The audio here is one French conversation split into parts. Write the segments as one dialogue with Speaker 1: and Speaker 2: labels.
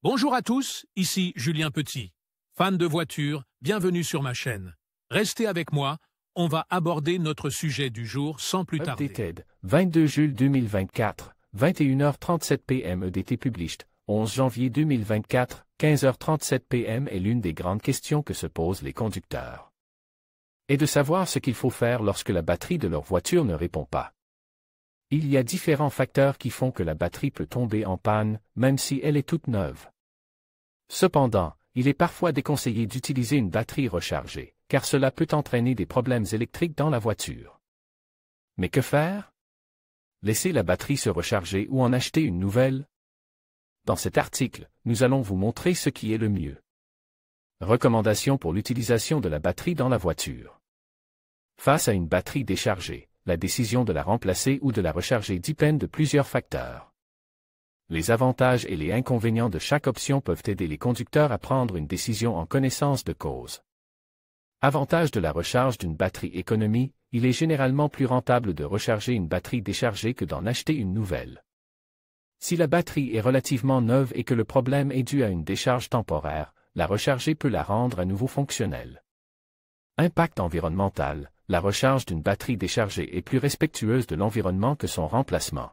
Speaker 1: Bonjour à tous, ici Julien Petit. Fan de voitures, bienvenue sur ma chaîne. Restez avec moi, on va aborder notre sujet du jour sans plus tarder.
Speaker 2: Updated, 22 juillet 2024, 21h37 p.m. EDT Published, 11 janvier 2024, 15h37 p.m. est l'une des grandes questions que se posent les conducteurs. Et de savoir ce qu'il faut faire lorsque la batterie de leur voiture ne répond pas. Il y a différents facteurs qui font que la batterie peut tomber en panne, même si elle est toute neuve. Cependant, il est parfois déconseillé d'utiliser une batterie rechargée, car cela peut entraîner des problèmes électriques dans la voiture. Mais que faire? Laisser la batterie se recharger ou en acheter une nouvelle? Dans cet article, nous allons vous montrer ce qui est le mieux. Recommandations pour l'utilisation de la batterie dans la voiture. Face à une batterie déchargée, la décision de la remplacer ou de la recharger dépend de plusieurs facteurs. Les avantages et les inconvénients de chaque option peuvent aider les conducteurs à prendre une décision en connaissance de cause. Avantage de la recharge d'une batterie économie, il est généralement plus rentable de recharger une batterie déchargée que d'en acheter une nouvelle. Si la batterie est relativement neuve et que le problème est dû à une décharge temporaire, la recharger peut la rendre à nouveau fonctionnelle. Impact environnemental. La recharge d'une batterie déchargée est plus respectueuse de l'environnement que son remplacement.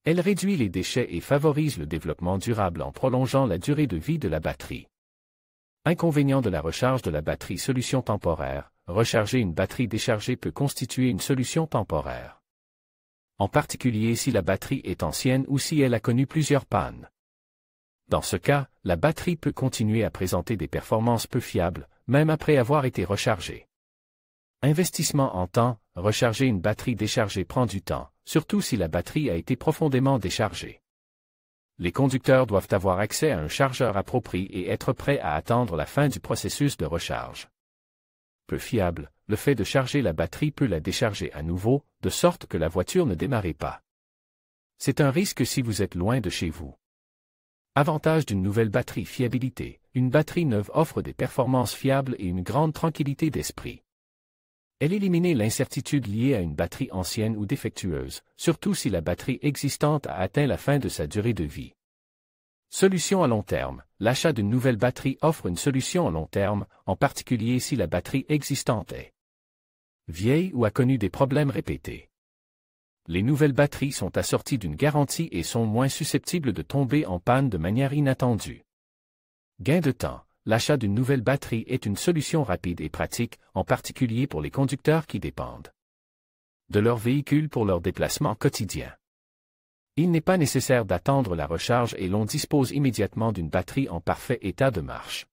Speaker 2: Elle réduit les déchets et favorise le développement durable en prolongeant la durée de vie de la batterie. Inconvénient de la recharge de la batterie solution temporaire. Recharger une batterie déchargée peut constituer une solution temporaire. En particulier si la batterie est ancienne ou si elle a connu plusieurs pannes. Dans ce cas, la batterie peut continuer à présenter des performances peu fiables, même après avoir été rechargée. Investissement en temps, recharger une batterie déchargée prend du temps, surtout si la batterie a été profondément déchargée. Les conducteurs doivent avoir accès à un chargeur approprié et être prêts à attendre la fin du processus de recharge. Peu fiable, le fait de charger la batterie peut la décharger à nouveau, de sorte que la voiture ne démarre pas. C'est un risque si vous êtes loin de chez vous. Avantage d'une nouvelle batterie fiabilité. Une batterie neuve offre des performances fiables et une grande tranquillité d'esprit. Elle élimine l'incertitude liée à une batterie ancienne ou défectueuse, surtout si la batterie existante a atteint la fin de sa durée de vie. Solution à long terme. L'achat d'une nouvelle batterie offre une solution à long terme, en particulier si la batterie existante est vieille ou a connu des problèmes répétés. Les nouvelles batteries sont assorties d'une garantie et sont moins susceptibles de tomber en panne de manière inattendue. Gain de temps. L'achat d'une nouvelle batterie est une solution rapide et pratique, en particulier pour les conducteurs qui dépendent de leur véhicule pour leur déplacement quotidien. Il n'est pas nécessaire d'attendre la recharge et l'on dispose immédiatement d'une batterie en parfait état de marche.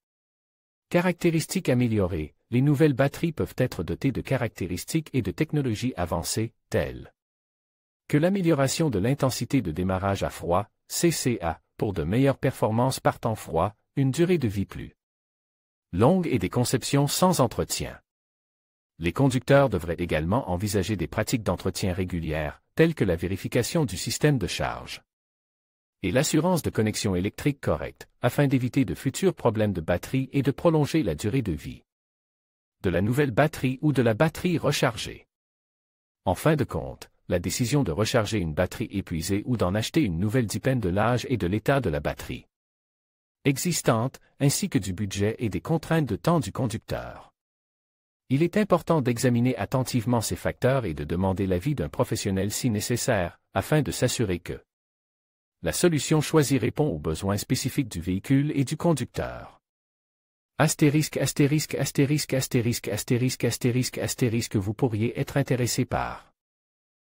Speaker 2: Caractéristiques améliorées. Les nouvelles batteries peuvent être dotées de caractéristiques et de technologies avancées, telles que l'amélioration de l'intensité de démarrage à froid, CCA, pour de meilleures performances par temps froid, une durée de vie plus longue et des conceptions sans entretien. Les conducteurs devraient également envisager des pratiques d'entretien régulières, telles que la vérification du système de charge et l'assurance de connexion électrique correcte, afin d'éviter de futurs problèmes de batterie et de prolonger la durée de vie de la nouvelle batterie ou de la batterie rechargée. En fin de compte, la décision de recharger une batterie épuisée ou d'en acheter une nouvelle dépend de l'âge et de l'état de la batterie existante, ainsi que du budget et des contraintes de temps du conducteur. Il est important d'examiner attentivement ces facteurs et de demander l'avis d'un professionnel si nécessaire, afin de s'assurer que la solution choisie répond aux besoins spécifiques du véhicule et du conducteur. Astérisque astérisque astérisque astérisque astérisque astérisque astérisque vous pourriez être intéressé par